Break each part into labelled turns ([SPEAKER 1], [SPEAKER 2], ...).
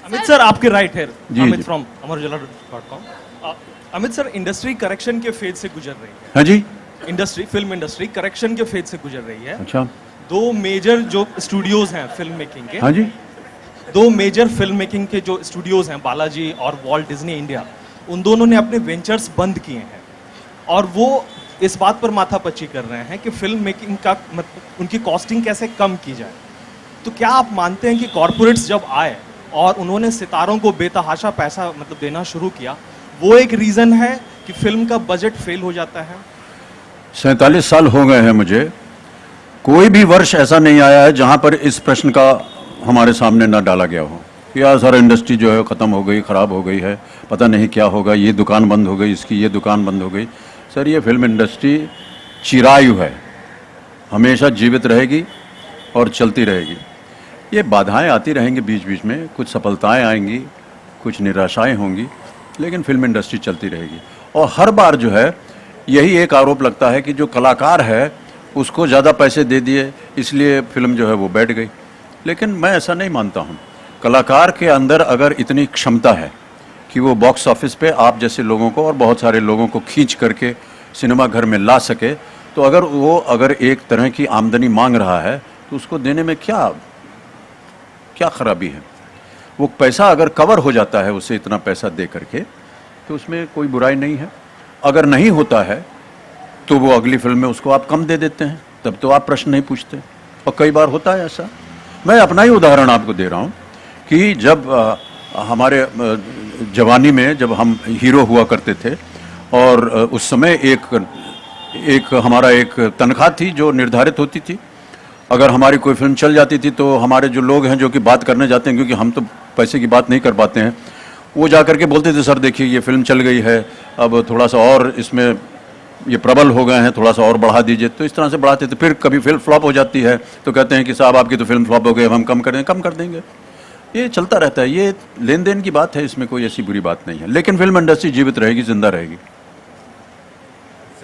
[SPEAKER 1] Amit sir, आपके right है।
[SPEAKER 2] जी,
[SPEAKER 1] Amit
[SPEAKER 2] ji.
[SPEAKER 1] From amarujala.com। Amit sir, industry correction के फेज से गुजर रही है।
[SPEAKER 2] हाँ जी।
[SPEAKER 1] इंडस्ट्री, फिल्म इंडस्ट्री करेक्शन के फेज से गुजर रही है।
[SPEAKER 2] अच्छा।
[SPEAKER 1] दो मेजर जो स्टूडियोज हैं फिल्म मेकिंग के,
[SPEAKER 2] हाँ जी।
[SPEAKER 1] दो मेजर फिल्म मेकिंग के जो स्टूडियोज हैं, बालाजी और वॉल्ट डिज्नी इंडिया, उन दोनों ने अपने वेंचर्स बंद किए हैं और वो इस बात पर माथापच्ची कर रहे हैं कि फिल्म मेकिंग का मतलब उनकी कॉस्टिंग कैसे कम की जाए। तो क्या आप मानते हैं कि कॉरपोरेट्स जब आए और उन्होंने सितारों को बेतहाशा पैसा मतलब देना शुरू किया, वो एक रीजन है कि फिल्म का बजट फेल हो जाता है?
[SPEAKER 2] 47 साल हो गए हैं मुझे, कोई भी वर्ष ऐसा नहीं आया है जहां पर इस प्रश्न का हमारे सामने न डाला गया हो कि यार सर इंडस्ट्री जो है ख़त्म हो गई, ख़राब हो गई है, पता नहीं क्या होगा, ये दुकान बंद हो गई, इसकी ये दुकान बंद हो गई। सर ये फिल्म इंडस्ट्री चिरायु है, हमेशा जीवित रहेगी और चलती रहेगी। ये बाधाएं आती रहेंगी बीच बीच में, कुछ सफलताएं आएंगी, कुछ निराशाएं होंगी, लेकिन फिल्म इंडस्ट्री चलती रहेगी। और हर बार जो है यही एक आरोप लगता है कि जो कलाकार है उसको ज़्यादा पैसे दे दिए इसलिए फिल्म जो है वो बैठ गई। लेकिन मैं ऐसा नहीं मानता हूँ। कलाकार के अंदर अगर इतनी क्षमता है कि वो बॉक्स ऑफिस पे आप जैसे लोगों को और बहुत सारे लोगों को खींच करके सिनेमा घर में ला सके, तो अगर एक तरह की आमदनी मांग रहा है तो उसको देने में क्या खराबी है। वो पैसा अगर कवर हो जाता है उसे इतना पैसा दे करके तो उसमें कोई बुराई नहीं है। अगर नहीं होता है तो वो अगली फिल्म में उसको आप कम दे देते हैं, तब तो आप प्रश्न नहीं पूछते। और कई बार होता है ऐसा। मैं अपना ही उदाहरण आपको दे रहा हूँ कि जब हमारे जवानी में जब हम हीरो हुआ करते थे और उस समय एक हमारा एक तनख्वाह थी जो निर्धारित होती थी। अगर हमारी कोई फिल्म चल जाती थी तो हमारे जो लोग हैं जो कि बात करने जाते हैं, क्योंकि हम तो पैसे की बात नहीं कर पाते हैं, वो जा करके बोलते थे सर देखिए ये फिल्म चल गई है, अब थोड़ा सा और इसमें ये प्रबल हो गए हैं, थोड़ा सा और बढ़ा दीजिए। तो इस तरह से बढ़ाते थे। फिर कभी फिल्म फ्लॉप हो जाती है तो कहते हैं कि साहब आपकी तो फिल्म फ्लॉप हो गई, अब हम कम कर देंगे। ये चलता रहता है, ये लेन देन की बात है, इसमें कोई ऐसी बुरी बात नहीं है। लेकिन फिल्म इंडस्ट्री जीवित रहेगी, जिंदा रहेगी।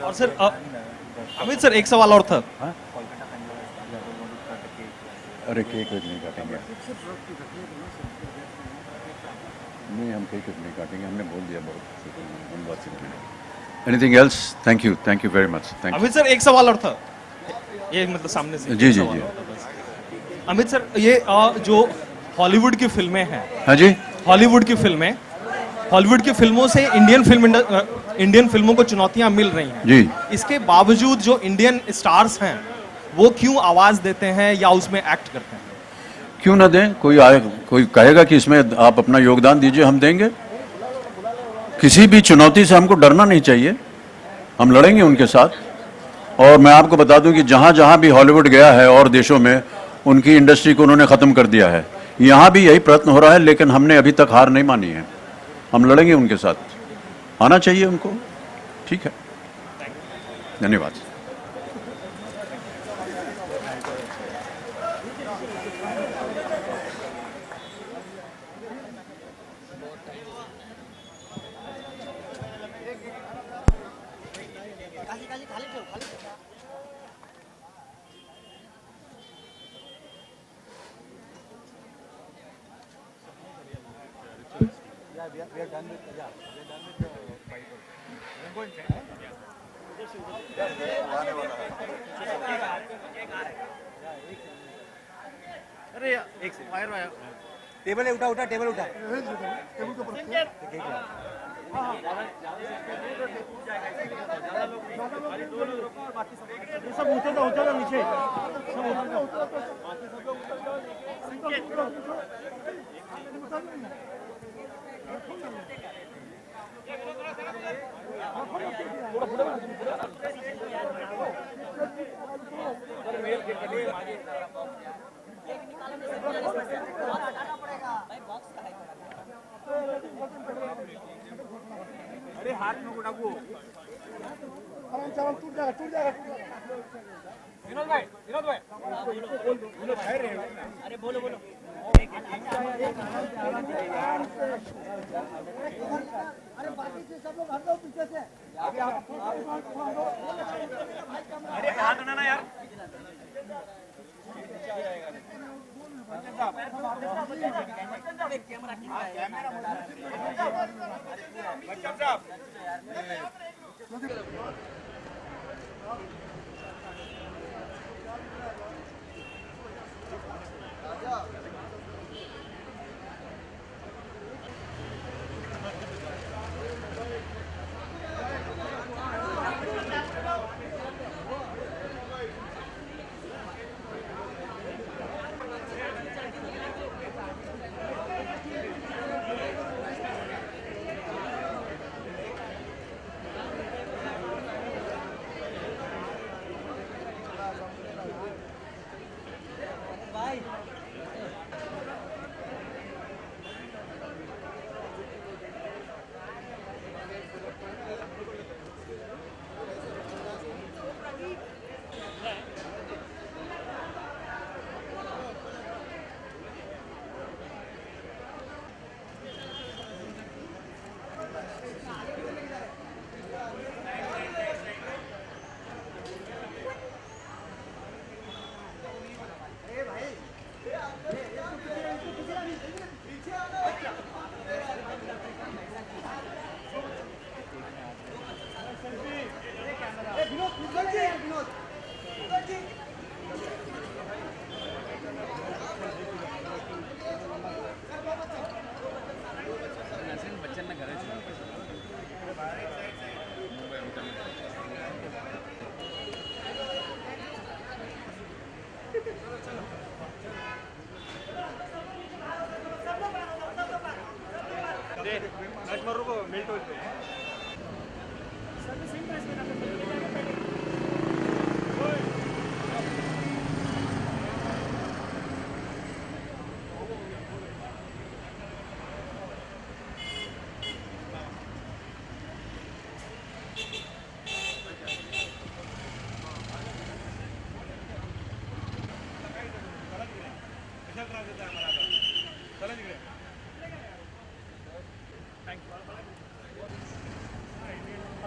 [SPEAKER 1] और सर अमित सर, एक सवाल और था।
[SPEAKER 2] अरे केक नहीं काटेंगे, नहीं हम केक नहीं काटेंगे, हमने बोल दिया बहुत। Anything else? Thank you very much. Thank you.
[SPEAKER 1] Amit sir, एक सवाल और था, ये मतलब सामने से।
[SPEAKER 2] जी
[SPEAKER 1] एक
[SPEAKER 2] जी
[SPEAKER 1] सवाल
[SPEAKER 2] जी।
[SPEAKER 1] और था बस। अमित सर, ये जो हॉलीवुड की फिल्में हैं,
[SPEAKER 2] हाँ जी।
[SPEAKER 1] हॉलीवुड की फिल्मों से इंडियन फिल्मों को चुनौतियां मिल रही हैं
[SPEAKER 2] जी।
[SPEAKER 1] इसके बावजूद जो इंडियन स्टार्स हैं वो क्यों आवाज देते हैं या उसमें एक्ट करते हैं?
[SPEAKER 2] क्यों ना दें? कोई कहेगा कि इसमें आप अपना योगदान दीजिए, हम देंगे। किसी भी चुनौती से हमको डरना नहीं चाहिए, हम लड़ेंगे उनके साथ। और मैं आपको बता दूं कि जहां जहां भी हॉलीवुड गया है और देशों में, उनकी इंडस्ट्री को उन्होंने ख़त्म कर दिया है। यहाँ भी यही प्रयत्न हो रहा है, लेकिन हमने अभी तक हार नहीं मानी है। हम लड़ेंगे उनके साथ, आना चाहिए उनको। ठीक है, धन्यवाद।
[SPEAKER 1] अरे एक फायर आया।
[SPEAKER 3] टेबल है, उठा टेबल उठा। सब उतर ना नीचे, अरे हाथ में उठाओ। टूट जाएगा। विनोद भाई अरे बोलो अरे बाकी से सब लोग हट जाओ पीछे से। अरे हाथ उठाना यार।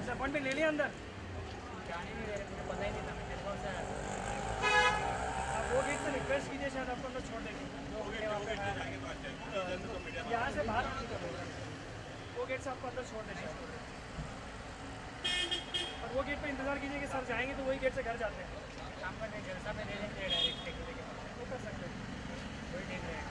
[SPEAKER 4] अच्छा अपॉइंटमेंट ले लिया अंदर जाने नहीं दे रहे, मुझे पता ही नहीं था। मैं टेलीफोन से आप वो गेट से रिक्वेस्ट कीजिए, शायद आपको अंदर छोड़ देंगे। यहाँ से बाहर वो गेट से आपको अंदर छोड़ देंगे और वो गेट पे इंतज़ार कीजिए कि सर जाएंगे तो वही गेट से घर जाते हैं। काम करने जलसा में ले लेंगे डायरेक्ट वो कर सकते हैं, वही देख रहे हैं।